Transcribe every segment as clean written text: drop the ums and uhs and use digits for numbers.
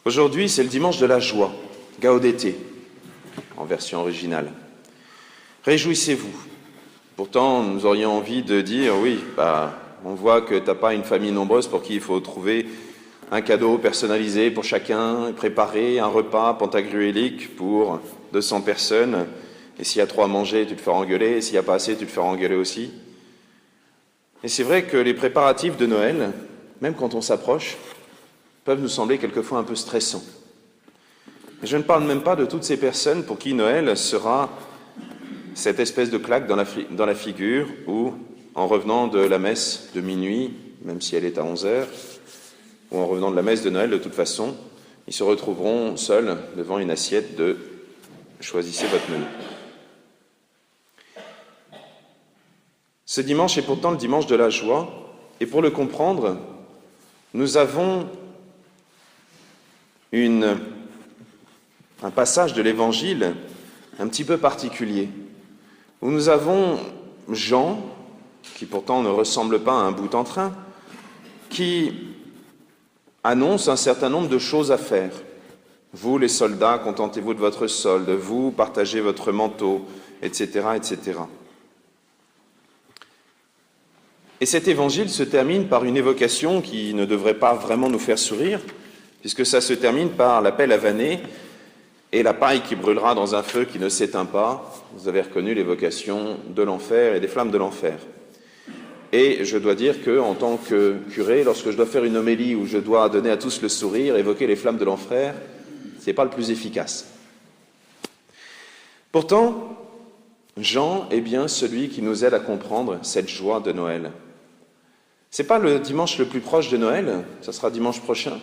Aujourd'hui, c'est le dimanche de la joie, Gaudete, en version originale. Réjouissez-vous. Pourtant, nous aurions envie de dire, oui, on voit que tu n'as pas une famille nombreuse pour qui il faut trouver un cadeau personnalisé pour chacun, préparer un repas pentagruélique pour 200 personnes, et s'il y a trop à manger, tu te feras engueuler, et s'il n'y a pas assez, tu te feras engueuler aussi. Et c'est vrai que les préparatifs de Noël, même quand on s'approche, peuvent nous sembler quelquefois un peu stressants. Et je ne parle même pas de toutes ces personnes pour qui Noël sera cette espèce de claque dans la figure où, en revenant de la messe de minuit, même si elle est à 11h, ou en revenant de la messe de Noël, de toute façon, ils se retrouveront seuls devant une assiette de « choisissez votre menu ». Ce dimanche est pourtant le dimanche de la joie, et pour le comprendre, nous avons un passage de l'Évangile un petit peu particulier, où nous avons Jean, qui pourtant ne ressemble pas à un bout en train, qui annonce un certain nombre de choses à faire. Vous, les soldats, contentez-vous de votre solde, vous, partagez votre manteau, etc., etc. Et cet évangile se termine par une évocation qui ne devrait pas vraiment nous faire sourire, puisque ça se termine par l'appel à vanner et la paille qui brûlera dans un feu qui ne s'éteint pas. Vous avez reconnu l'évocation de l'enfer et des flammes de l'enfer. Et je dois dire qu'en tant que curé, lorsque je dois faire une homélie où je dois donner à tous le sourire, évoquer les flammes de l'enfer, ce n'est pas le plus efficace. Pourtant, Jean est bien celui qui nous aide à comprendre cette joie de Noël. Ce n'est pas le dimanche le plus proche de Noël, ça sera dimanche prochain.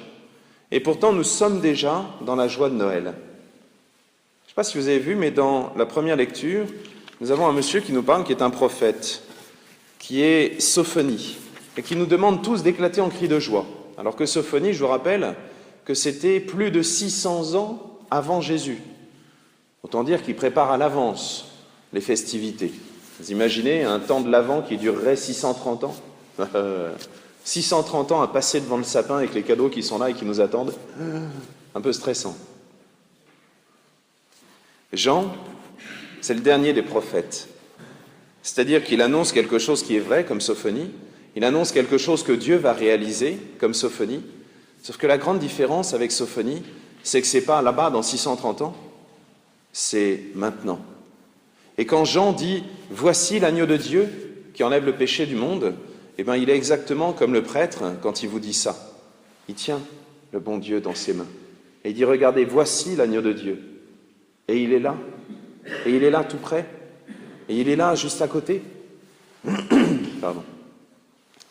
Et pourtant, nous sommes déjà dans la joie de Noël. Je ne sais pas si vous avez vu, mais dans la première lecture, nous avons un monsieur qui nous parle, qui est un prophète, qui est Sophonie, et qui nous demande tous d'éclater en cris de joie. Alors que Sophonie, je vous rappelle, que c'était plus de 600 ans avant Jésus. Autant dire qu'il prépare à l'avance les festivités. Vous imaginez un temps de l'Avent qui durerait 630 ans 630 ans à passer devant le sapin avec les cadeaux qui sont là et qui nous attendent. Un peu stressant. Jean, c'est le dernier des prophètes. C'est-à-dire qu'il annonce quelque chose qui est vrai, comme Sophonie. Il annonce quelque chose que Dieu va réaliser, comme Sophonie. Sauf que la grande différence avec Sophonie, c'est que ce n'est pas là-bas dans 630 ans, c'est maintenant. Et quand Jean dit « Voici l'agneau de Dieu qui enlève le péché du monde », eh bien, il est exactement comme le prêtre quand il vous dit ça. Il tient le bon Dieu dans ses mains. Et il dit, regardez, voici l'agneau de Dieu. Et il est là. Et il est là tout près. Et il est là juste à côté. Pardon.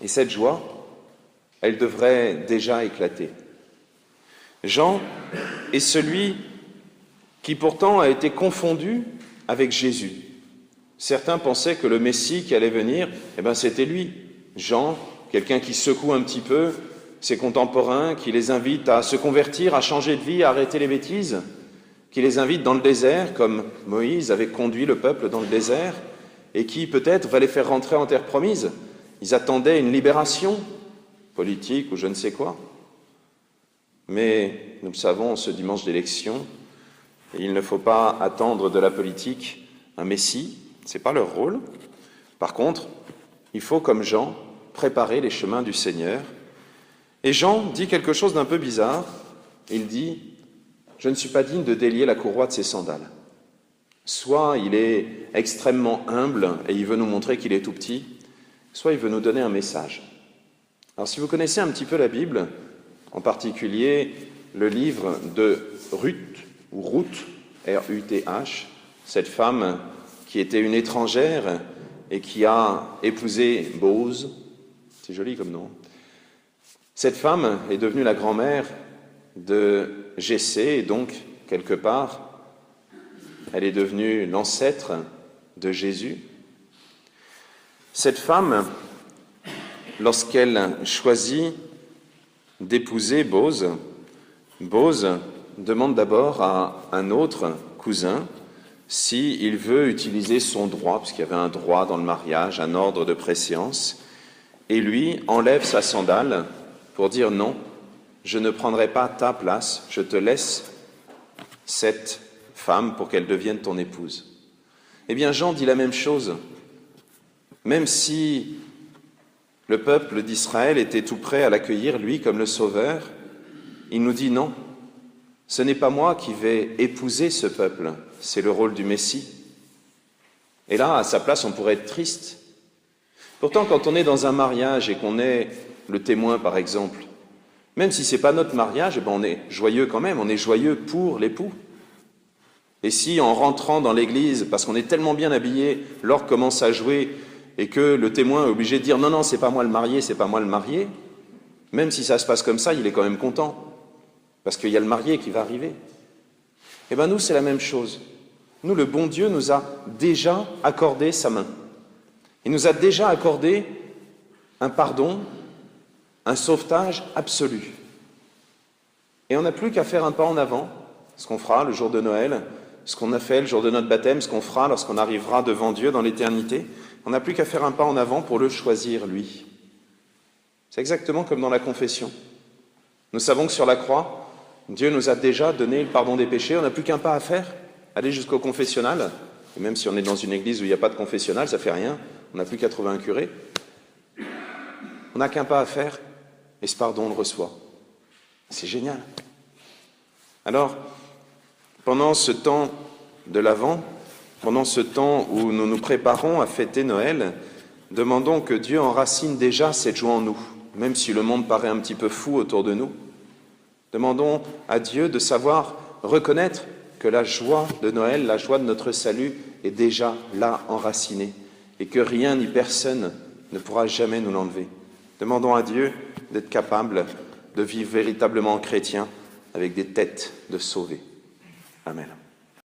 Et cette joie, elle devrait déjà éclater. Jean est celui qui pourtant a été confondu avec Jésus. Certains pensaient que le Messie qui allait venir, eh bien, c'était lui. Jean, quelqu'un qui secoue un petit peu ses contemporains, qui les invite à se convertir, à changer de vie, à arrêter les bêtises, qui les invite dans le désert, comme Moïse avait conduit le peuple dans le désert, et qui peut-être va les faire rentrer en terre promise. Ils attendaient une libération politique ou je ne sais quoi. Mais nous le savons, ce dimanche d'élection, il ne faut pas attendre de la politique un messie, ce n'est pas leur rôle. Par contre, il faut, comme Jean, préparer les chemins du Seigneur. Et Jean dit quelque chose d'un peu bizarre. Il dit « Je ne suis pas digne de délier la courroie de ses sandales ». Soit il est extrêmement humble et il veut nous montrer qu'il est tout petit, soit il veut nous donner un message. Alors si vous connaissez un petit peu la Bible, en particulier le livre de Ruth, ou Ruth, R-U-T-H, cette femme qui était une étrangère et qui a épousé Bose, c'est joli comme nom. Cette femme est devenue la grand-mère de Jessé, et donc, quelque part, elle est devenue l'ancêtre de Jésus. Cette femme, lorsqu'elle choisit d'épouser Bose, Bose demande d'abord à un autre cousin s'il veut utiliser son droit, puisqu'il y avait un droit dans le mariage, un ordre de préséance, et lui enlève sa sandale pour dire non, je ne prendrai pas ta place, je te laisse cette femme pour qu'elle devienne ton épouse. Eh bien, Jean dit la même chose. Même si le peuple d'Israël était tout prêt à l'accueillir, lui, comme le Sauveur, il nous dit non, ce n'est pas moi qui vais épouser ce peuple, c'est le rôle du Messie. Et là, à sa place, on pourrait être triste. Pourtant, quand on est dans un mariage et qu'on est le témoin, par exemple, même si ce n'est pas notre mariage, eh ben on est joyeux quand même, on est joyeux pour l'époux. Et si en rentrant dans l'église, parce qu'on est tellement bien habillé, l'orgue commence à jouer et que le témoin est obligé de dire « Non, non, c'est pas moi le marié, c'est pas moi le marié », même si ça se passe comme ça, il est quand même content, parce qu'il y a le marié qui va arriver. Eh bien nous, c'est la même chose. Nous, le bon Dieu nous a déjà accordé sa main. Il nous a déjà accordé un pardon, un sauvetage absolu. Et on n'a plus qu'à faire un pas en avant, ce qu'on fera le jour de Noël, ce qu'on a fait le jour de notre baptême, ce qu'on fera lorsqu'on arrivera devant Dieu dans l'éternité. On n'a plus qu'à faire un pas en avant pour le choisir, lui. C'est exactement comme dans la confession. Nous savons que sur la croix, Dieu nous a déjà donné le pardon des péchés, on n'a plus qu'un pas à faire, aller jusqu'au confessionnal. Et même si on est dans une église où il n'y a pas de confessionnal, ça ne fait rien, on n'a plus qu'à trouver un curé. On n'a qu'un pas à faire, et ce pardon, on le reçoit. C'est génial. Alors, pendant ce temps de l'Avent, pendant ce temps où nous nous préparons à fêter Noël, demandons que Dieu enracine déjà cette joie en nous, même si le monde paraît un petit peu fou autour de nous. Demandons à Dieu de savoir reconnaître que la joie de Noël, la joie de notre salut est déjà là enracinée et que rien ni personne ne pourra jamais nous l'enlever. Demandons à Dieu d'être capable de vivre véritablement chrétien avec des têtes de sauvés. Amen.